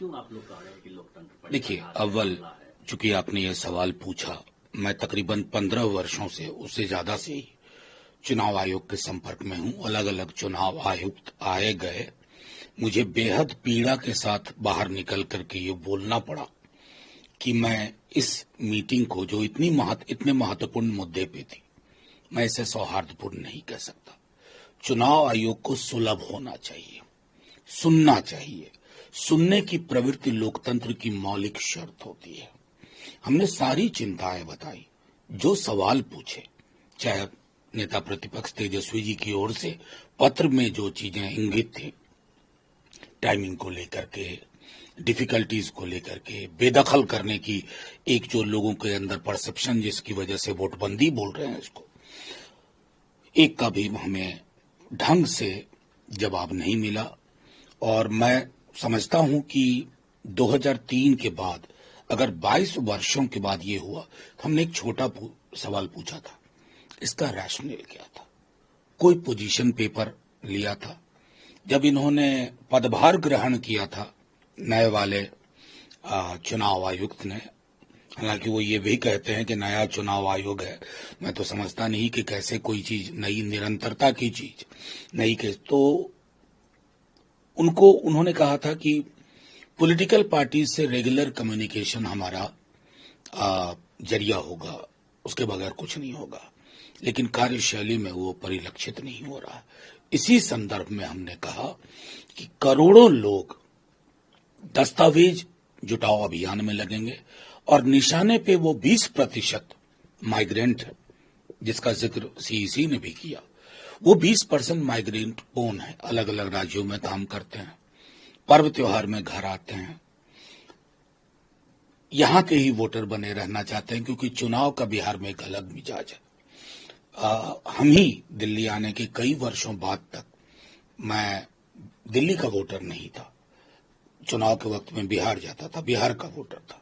क्यों आप लोग कह रहे हैं कि लोकतंत्र? देखिए, अव्वल चूंकि आपने ये सवाल पूछा, मैं तकरीबन 15 वर्षों से, उससे ज्यादा से ही चुनाव आयोग के संपर्क में हूं। अलग अलग चुनाव आयुक्त आए गए, मुझे बेहद पीड़ा के साथ बाहर निकल करके ये बोलना पड़ा कि मैं इस मीटिंग को, जो इतने महत्वपूर्ण मुद्दे पे थी, मैं इसे सौहार्दपूर्ण नहीं कह सकता। चुनाव आयोग को सुलभ होना चाहिए, सुनना चाहिए। सुनने की प्रवृत्ति लोकतंत्र की मौलिक शर्त होती है। हमने सारी चिंताएं बताई, जो सवाल पूछे, चाहे नेता प्रतिपक्ष तेजस्वी जी की ओर से पत्र में जो चीजें इंगित थी, टाइमिंग को लेकर के, डिफिकल्टीज को लेकर के, बेदखल करने की एक जो लोगों के अंदर परसेप्शन, जिसकी वजह से वोटबंदी बोल रहे हैं इसको, एक का भी हमें ढंग से जवाब नहीं मिला। और मैं समझता हूं कि 2003 के बाद, अगर 22 वर्षों के बाद ये हुआ, तो हमने एक छोटा सवाल पूछा था, इसका रैशनल क्या था? कोई पोजीशन पेपर लिया था? जब इन्होंने पदभार ग्रहण किया था नए वाले चुनाव आयुक्त ने, हालांकि वो ये भी कहते हैं कि नया चुनाव आयोग है, मैं तो समझता नहीं कि कैसे कोई चीज नई, निरंतरता की चीज नई के, तो उन्होंने कहा था कि पॉलिटिकल पार्टी से रेगुलर कम्युनिकेशन हमारा जरिया होगा, उसके बगैर कुछ नहीं होगा, लेकिन कार्यशैली में वो परिलक्षित नहीं हो रहा। इसी संदर्भ में हमने कहा कि करोड़ों लोग दस्तावेज जुटाओ अभियान में लगेंगे और निशाने पे वो 20% माइग्रेंट है, जिसका जिक्र सीईसी ने भी किया। वो 20% माइग्रेंट कौन है? अलग अलग राज्यों में काम करते हैं, पर्व त्योहार में घर आते हैं, यहां के ही वोटर बने रहना चाहते हैं, क्योंकि चुनाव का बिहार में एक अलग मिजाज है। हम ही दिल्ली आने के कई वर्षों बाद तक मैं दिल्ली का वोटर नहीं था, चुनाव के वक्त में बिहार जाता था, बिहार का वोटर था।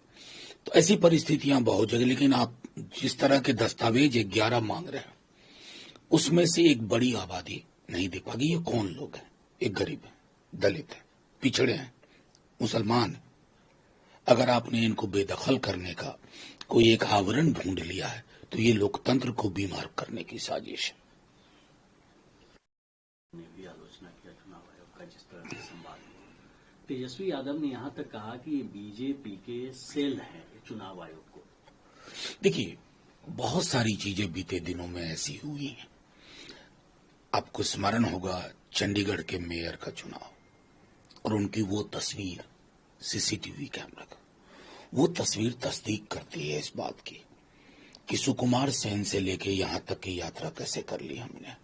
तो ऐसी परिस्थितियां बहुत जगह, लेकिन आप जिस तरह के दस्तावेज 11 मांग रहे हैं, उसमें से एक बड़ी आबादी नहीं दे पाएगी। ये कौन लोग हैं? एक गरीब है, दलित है, पिछड़े हैं, मुसलमान है। अगर आपने इनको बेदखल करने का कोई एक आवरण ढूंढ लिया है, तो ये लोकतंत्र को बीमार करने की साजिश है। भी आलोचना किया चुनाव आयोग का, जिस तरह से संवाद, तेजस्वी यादव ने यहां तक कहा कि ये बीजेपी के सेल हैं चुनाव आयोग को। देखिए, बहुत सारी चीजें बीते दिनों में ऐसी हुई हैं। आपको स्मरण होगा चंडीगढ़ के मेयर का चुनाव, और उनकी वो तस्वीर सीसीटीवी कैमरा का, वो तस्वीर तस्दीक करती है इस बात की कि सुकुमार सेन से लेके यहां तक की यात्रा कैसे कर ली हमने।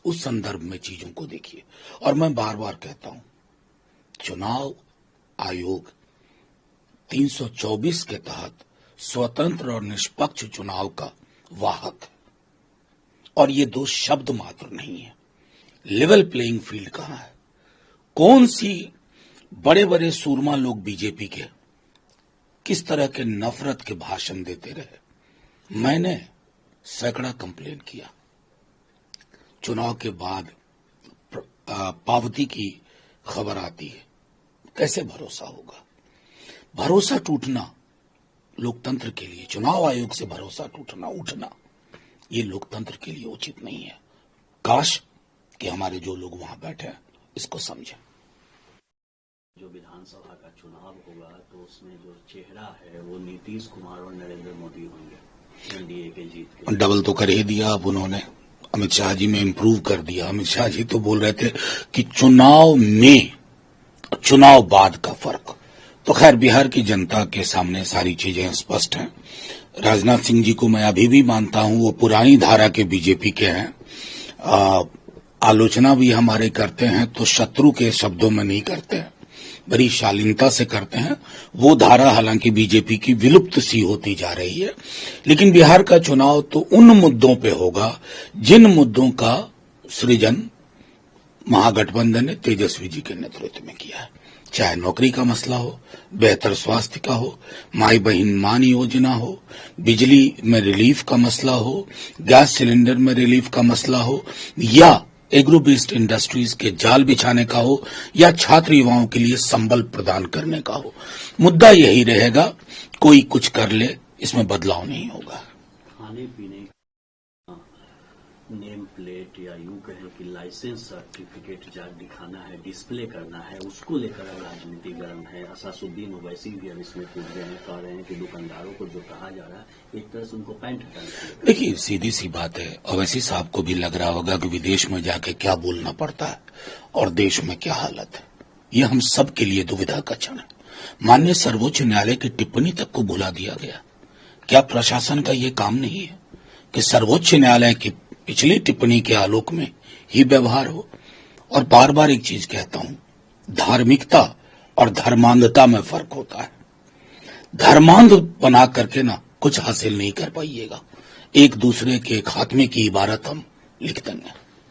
उस संदर्भ में चीजों को देखिए। और मैं बार बार कहता हूं, चुनाव आयोग 324 के तहत स्वतंत्र और निष्पक्ष चुनाव का वाहक है, और ये दो शब्द मात्र नहीं है। लेवल प्लेइंग फील्ड कहां है? कौन सी बड़े बड़े सूरमा लोग बीजेपी के किस तरह के नफरत के भाषण देते रहे? मैंने सैकड़ा कंप्लेन किया। चुनाव के बाद पावती की खबर आती है, कैसे भरोसा होगा? भरोसा टूटना लोकतंत्र के लिए, चुनाव आयोग से भरोसा टूटना, उठना, ये लोकतंत्र के लिए उचित नहीं है। काश कि हमारे जो लोग वहां बैठे हैं इसको समझें। जो विधानसभा का चुनाव होगा, तो उसमें जो चेहरा है वो नीतीश कुमार और नरेंद्र मोदी होंगे एनडीए के जीत के। डबल तो कर ही दिया अब उन्होंने, अमित शाह जी में इम्प्रूव कर दिया। अमित शाह जी तो बोल रहे थे कि चुनाव में चुनाव बाद का फर्क। तो खैर, बिहार की जनता के सामने सारी चीजें स्पष्ट हैं। राजनाथ सिंह जी को मैं अभी भी मानता हूं, वो पुरानी धारा के बीजेपी के हैं। आलोचना भी हमारे करते हैं तो शत्रु के शब्दों में नहीं करते हैं, बड़ी शालीनता से करते हैं। वो धारा हालांकि बीजेपी की विलुप्त सी होती जा रही है, लेकिन बिहार का चुनाव तो उन मुद्दों पे होगा जिन मुद्दों का सृजन महागठबंधन ने तेजस्वी जी के नेतृत्व में किया है। चाहे नौकरी का मसला हो, बेहतर स्वास्थ्य का हो, माई बहन मान योजना हो, बिजली में रिलीफ का मसला हो, गैस सिलेंडर में रिलीफ का मसला हो, या एग्रो बेस्ड इंडस्ट्रीज के जाल बिछाने का हो या छात्र युवाओं के लिए संबल प्रदान करने का हो, मुद्दा यही रहेगा, कोई कुछ कर ले, इसमें बदलाव नहीं होगा। खाने पीने नेम प्लेट या यूं कहें कि लाइसेंस सर्टिफिकेट जब दिखाना है, डिस्प्ले करना है, उसको लेकर अब राजनीति गर्म है। असासुद्दीन ओवैसी भी अब इसमें कूद गए हैं, कह रहे हैं कि दुकानदारों को जो कहा जा रहा है एक तरह से उनको पैंट हटाना चाहिए। देखिए, सीधी सी बात है, ओवैसी साहब को भी लग रहा होगा कि विदेश में जाके क्या बोलना पड़ता है और देश में क्या हालत है। यह हम सब के लिए दुविधा का क्षण है। माननीय सर्वोच्च न्यायालय की टिप्पणी तक को भुला दिया गया। क्या प्रशासन का ये काम नहीं है कि सर्वोच्च न्यायालय की पिछली टिप्पणी के आलोक में ही व्यवहार हो? और बार बार एक चीज कहता हूं, धार्मिकता और धर्मांधता में फर्क होता है। धर्मांध बना करके ना कुछ हासिल नहीं कर पाइएगा। एक दूसरे के खात्मे की इबारत हम लिख देंगे।